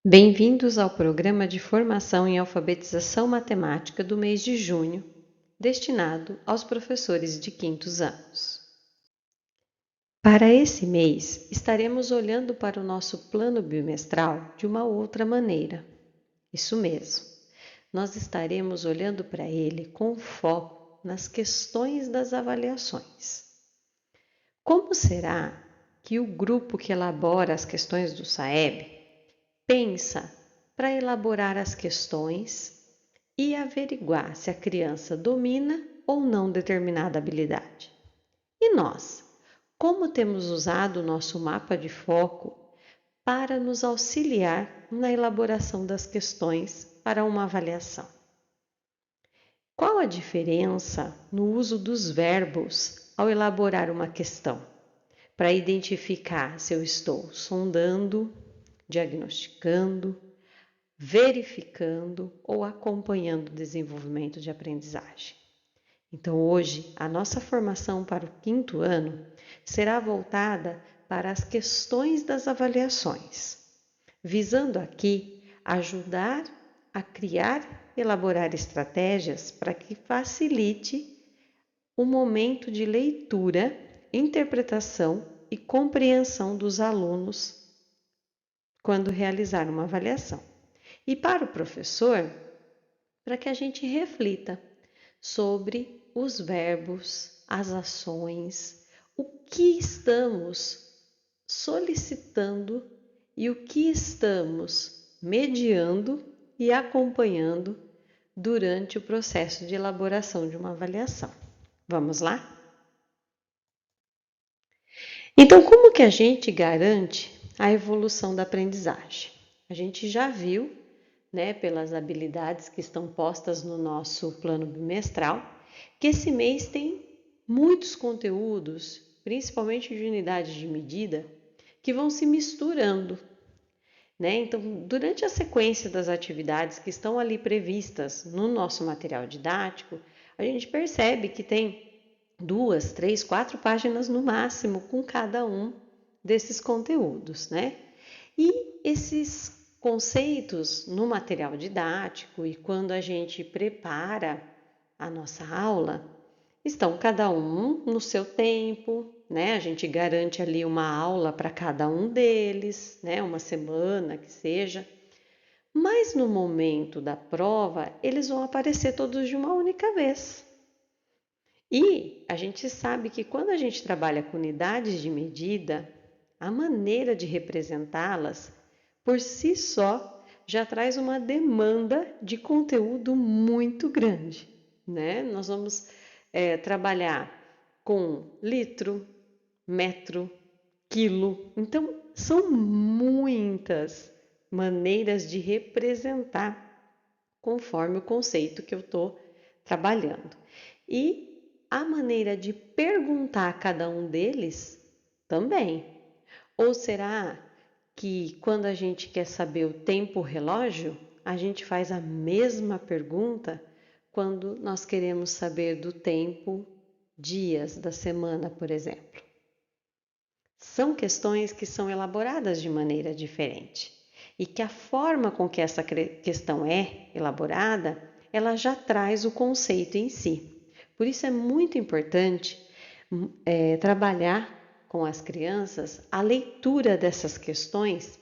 Bem-vindos ao programa de formação em alfabetização matemática do mês de junho, destinado aos professores de quintos anos. Para esse mês, estaremos olhando para o nosso plano bimestral de uma outra maneira. Isso mesmo, nós estaremos olhando para ele com foco nas questões das avaliações. Como será que o grupo que elabora as questões do SAEB pensa para elaborar as questões e averiguar se a criança domina ou não determinada habilidade? E nós, como temos usado o nosso mapa de foco para nos auxiliar na elaboração das questões para uma avaliação? Qual a diferença no uso dos verbos ao elaborar uma questão? Para identificar se eu estou sondando, diagnosticando, verificando ou acompanhando o desenvolvimento de aprendizagem. Então, hoje, a nossa formação para o quinto ano será voltada para as questões das avaliações, visando aqui ajudar a criar e elaborar estratégias para que facilite o momento de leitura, interpretação e compreensão dos alunos quando realizar uma avaliação. E para o professor, para que a gente reflita sobre os verbos, as ações, o que estamos solicitando e o que estamos mediando e acompanhando durante o processo de elaboração de uma avaliação. Vamos lá? Então, como que a gente garante a evolução da aprendizagem? A gente já viu, pelas habilidades que estão postas no nosso plano bimestral, que esse mês tem muitos conteúdos, principalmente de unidades de medida, que vão se misturando. Então, durante a sequência das atividades que estão ali previstas no nosso material didático, a gente percebe que tem 2, 3, 4 páginas no máximo com cada um desses conteúdos, E esses conceitos no material didático e quando a gente prepara a nossa aula, estão cada um no seu tempo, A gente garante ali uma aula para cada um deles, uma semana que seja. Mas no momento da prova, eles vão aparecer todos de uma única vez. E a gente sabe que quando a gente trabalha com unidades de medida, a maneira de representá-las, por si só, já traz uma demanda de conteúdo muito grande, Nós vamos trabalhar com litro, metro, quilo. Então, são muitas maneiras de representar conforme o conceito que eu estou trabalhando. E a maneira de perguntar a cada um deles também. Ou será que quando a gente quer saber o tempo relógio, a gente faz a mesma pergunta quando nós queremos saber do tempo dias da semana, por exemplo? São questões que são elaboradas de maneira diferente e que a forma com que essa questão é elaborada, ela já traz o conceito em si. Por isso é muito importante trabalhar com as crianças a leitura dessas questões,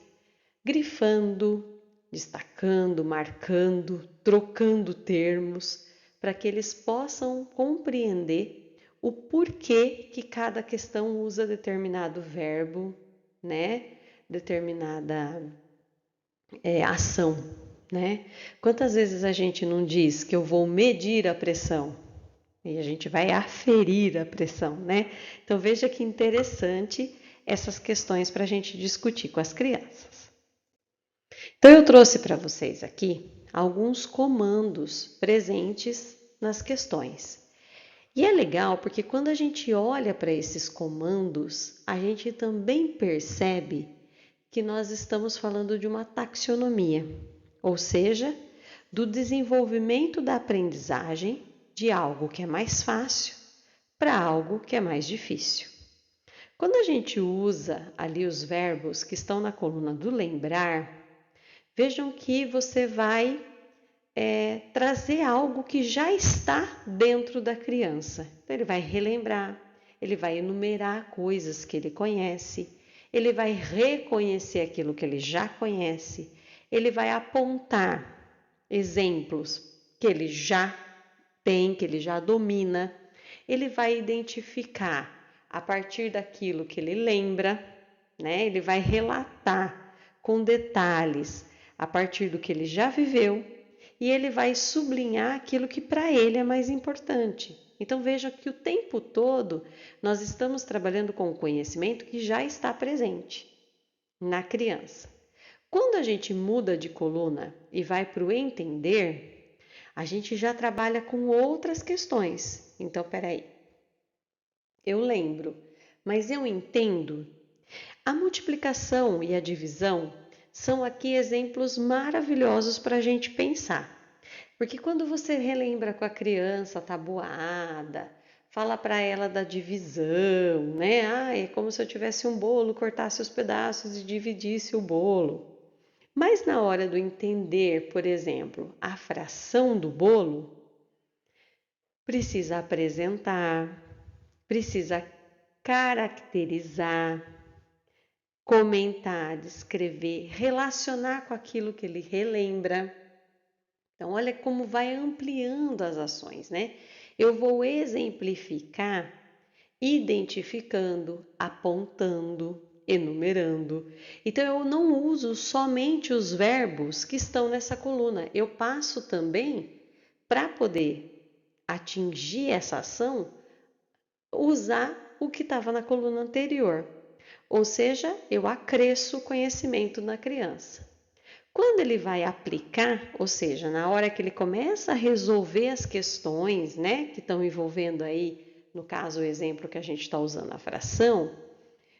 grifando, destacando, marcando, trocando termos, para que eles possam compreender o porquê que cada questão usa determinado verbo, determinada ação, Quantas vezes a gente não diz que eu vou medir a pressão? E a gente vai aferir a pressão, Então, veja que interessante essas questões para a gente discutir com as crianças. Então, eu trouxe para vocês aqui alguns comandos presentes nas questões. E é legal porque quando a gente olha para esses comandos, a gente também percebe que nós estamos falando de uma taxonomia, ou seja, do desenvolvimento da aprendizagem de algo que é mais fácil para algo que é mais difícil. Quando a gente usa ali os verbos que estão na coluna do lembrar, Vejam que você vai trazer algo que já está dentro da criança. Então, ele vai relembrar, ele vai enumerar coisas que ele conhece, ele vai reconhecer aquilo que ele já conhece, ele vai apontar exemplos que ele já tem, que ele já domina, ele vai identificar a partir daquilo que ele lembra, né? Ele vai relatar com detalhes a partir do que ele já viveu e ele vai sublinhar aquilo que para ele é mais importante. Então veja que o tempo todo nós estamos trabalhando com o conhecimento que já está presente na criança. Quando a gente muda de coluna e vai para o entender, a gente já trabalha com outras questões. Então, peraí, eu lembro, mas eu entendo. A multiplicação e a divisão são aqui exemplos maravilhosos para a gente pensar. Porque quando você relembra com a criança a tabuada, fala para ela da divisão, né? Ah, é como se eu tivesse um bolo, cortasse os pedaços e dividisse o bolo. Mas na hora do entender, por exemplo, a fração do bolo, precisa apresentar, precisa caracterizar, comentar, descrever, relacionar com aquilo que ele relembra. Então, olha como vai ampliando as ações, né? Eu vou exemplificar identificando, apontando, enumerando. Então, eu não uso somente os verbos que estão nessa coluna. Eu passo também, para poder atingir essa ação, usar o que estava na coluna anterior. Ou seja, eu acresço conhecimento na criança. Quando ele vai aplicar, ou seja, na hora que ele começa a resolver as questões, né, que estão envolvendo aí, no caso, o exemplo que a gente está usando, a fração,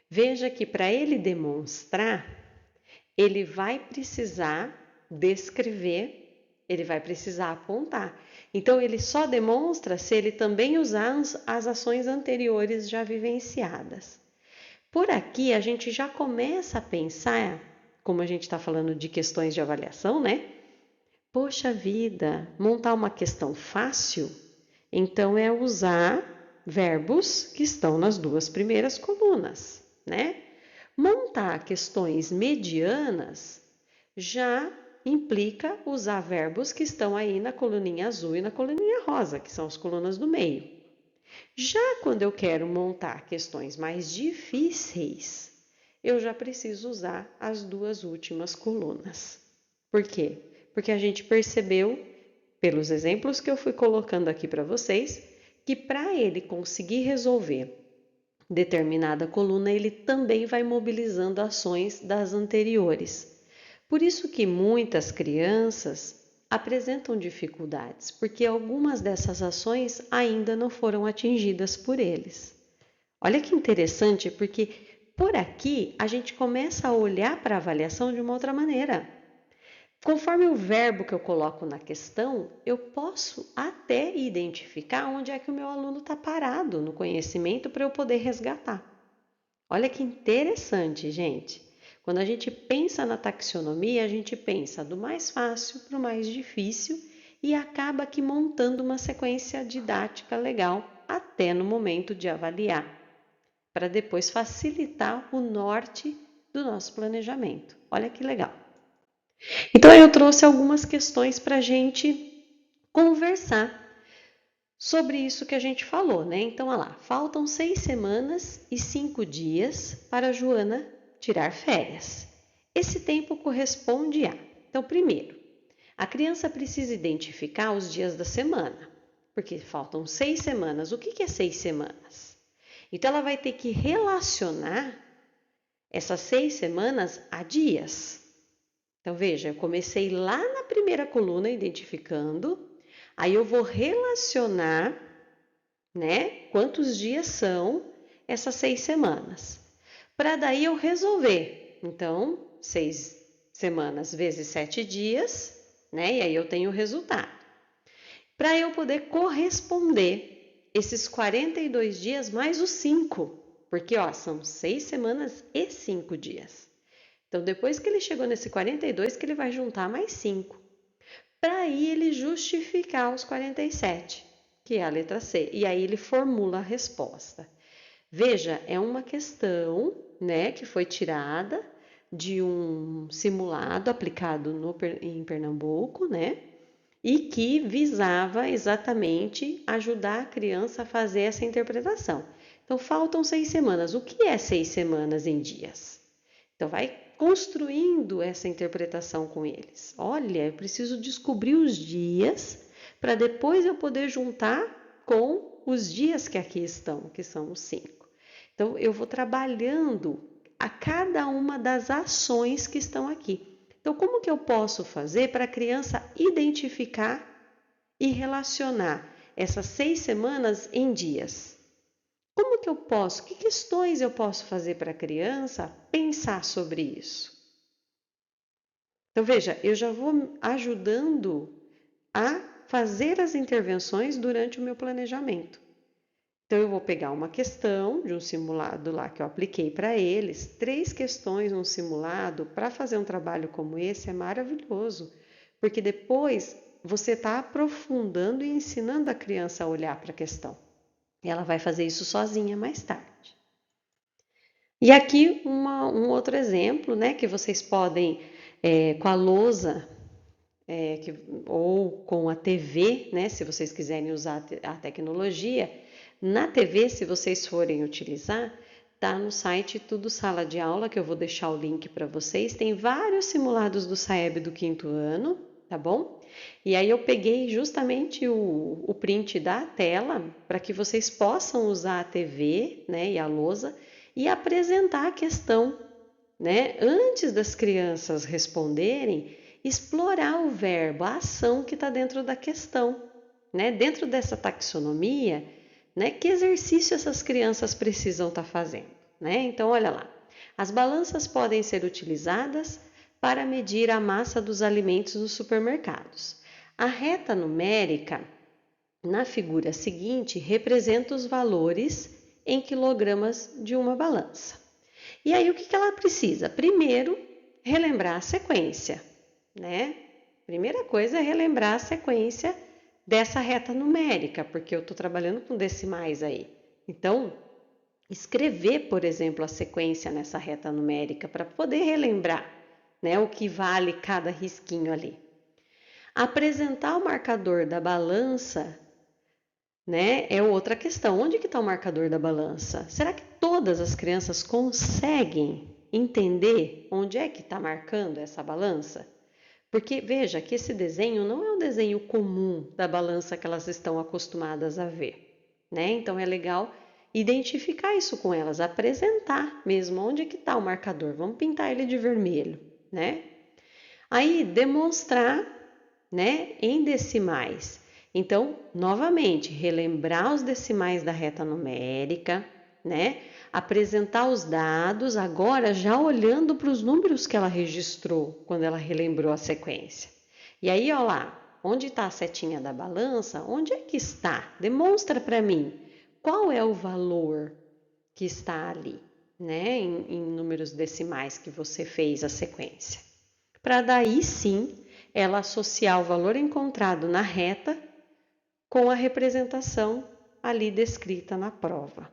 veja que para ele demonstrar, ele vai precisar descrever, ele vai precisar apontar. Então, ele só demonstra se ele também usar as ações anteriores já vivenciadas. Por aqui, a gente já começa a pensar, como a gente está falando de questões de avaliação, né? Poxa vida, montar uma questão fácil, então é usar verbos que estão nas duas primeiras colunas, né? Montar questões medianas já implica usar verbos que estão aí na coluninha azul e na coluninha rosa, que são as colunas do meio. Já quando eu quero montar questões mais difíceis, eu já preciso usar as duas últimas colunas. Por quê? Porque a gente percebeu, pelos exemplos que eu fui colocando aqui para vocês, que para ele conseguir resolver determinada coluna, ele também vai mobilizando ações das anteriores. Por isso que muitas crianças apresentam dificuldades, porque algumas dessas ações ainda não foram atingidas por eles. Olha que interessante, porque por aqui a gente começa a olhar para a avaliação de uma outra maneira. Conforme o verbo que eu coloco na questão, eu posso até identificar onde é que o meu aluno está parado no conhecimento para eu poder resgatar. Olha que interessante, gente. Quando a gente pensa na taxonomia, a gente pensa do mais fácil para o mais difícil e acaba aqui montando uma sequência didática legal até no momento de avaliar, para depois facilitar o norte do nosso planejamento. Olha que legal. Então, eu trouxe algumas questões para a gente conversar sobre isso que a gente falou, né? Então, olha lá, faltam 6 semanas e 5 dias para a Joana tirar férias. Esse tempo corresponde a... Então, primeiro, a criança precisa identificar os dias da semana, porque faltam 6 semanas. O que é 6 semanas? Então, ela vai ter que relacionar essas 6 semanas a dias. Então, veja, eu comecei lá na primeira coluna identificando, aí eu vou relacionar, né, quantos dias são essas 6 semanas. Para daí eu resolver. Então, 6 semanas vezes 7 dias, né, e aí eu tenho o resultado. Para eu poder corresponder esses 42 dias mais os 5, porque ó, são 6 semanas e 5 dias. Então, depois que ele chegou nesse 42, que ele vai juntar mais 5, para aí ele justificar os 47, que é a letra C. E aí ele formula a resposta. Veja, é uma questão, né, que foi tirada de um simulado aplicado em Pernambuco, né, e que visava exatamente ajudar a criança a fazer essa interpretação. Então, faltam 6 semanas. O que é 6 semanas em dias? Então, vai construindo essa interpretação com eles. Olha, eu preciso descobrir os dias para depois eu poder juntar com os dias que aqui estão, que são os 5. Então, eu vou trabalhando a cada uma das ações que estão aqui. Então, como que eu posso fazer para a criança identificar e relacionar essas 6 semanas em dias? Como que eu posso, que questões eu posso fazer para a criança pensar sobre isso? Então, veja, eu já vou ajudando a fazer as intervenções durante o meu planejamento. Então, eu vou pegar uma questão de um simulado lá que eu apliquei para eles, 3 questões num simulado, para fazer um trabalho como esse é maravilhoso, porque depois você está aprofundando e ensinando a criança a olhar para a questão. E ela vai fazer isso sozinha mais tarde. E aqui um outro exemplo, né, que vocês podem, com a lousa, ou com a TV, né, se vocês quiserem usar a tecnologia. Na TV, se vocês forem utilizar, tá no site Tudo Sala de Aula, que eu vou deixar o link para vocês. Tem vários simulados do SAEB do 5º ano, tá bom? E aí eu peguei justamente o print da tela para que vocês possam usar a TV, né, e a lousa e apresentar a questão, né? Antes das crianças responderem, explorar o verbo, a ação que está dentro da questão, né? Dentro dessa taxonomia, né? Que exercício essas crianças precisam estar fazendo, né? Então, olha lá. As balanças podem ser utilizadas para medir a massa dos alimentos nos supermercados. A reta numérica na figura seguinte representa os valores em quilogramas de uma balança. E aí o que ela precisa? Primeiro, relembrar a sequência, né? Primeira coisa é relembrar a sequência dessa reta numérica, porque eu estou trabalhando com decimais aí. Então, escrever, por exemplo, a sequência nessa reta numérica para poder relembrar, né, o que vale cada risquinho ali. Apresentar o marcador da balança, né, é outra questão. Onde que está o marcador da balança? Será que todas as crianças conseguem entender onde é que está marcando essa balança? Porque veja que esse desenho não é um desenho comum da balança que elas estão acostumadas a ver, né? Então é legal identificar isso com elas, apresentar mesmo onde é que está o marcador. Vamos pintar ele de vermelho, né? Aí demonstrar, né, em decimais. Então, novamente, relembrar os decimais da reta numérica, né? Apresentar os dados, agora já olhando para os números que ela registrou quando ela relembrou a sequência. E aí, olha lá, onde está a setinha da balança? Onde é que está? Demonstra para mim qual é o valor que está ali, né? Em números decimais que você fez a sequência. Para daí sim ela associar o valor encontrado na reta com a representação ali descrita na prova.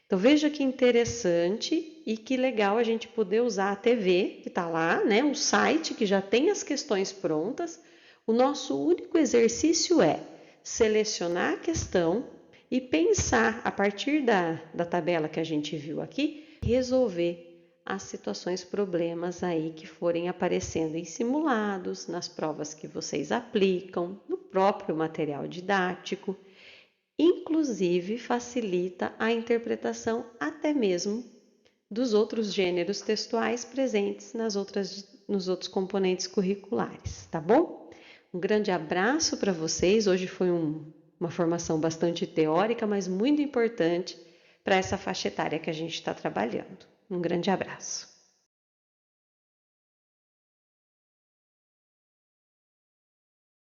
Então veja que interessante e que legal a gente poder usar a TV que está lá, né? O site que já tem as questões prontas. O nosso único exercício é selecionar a questão e pensar a partir da tabela que a gente viu aqui, resolver as situações, problemas aí que forem aparecendo em simulados, nas provas que vocês aplicam, no próprio material didático. Inclusive, facilita a interpretação até mesmo dos outros gêneros textuais presentes nos outros componentes curriculares, tá bom? Um grande abraço para vocês. Hoje foi uma formação bastante teórica, mas muito importante para essa faixa etária que a gente está trabalhando. Um grande abraço.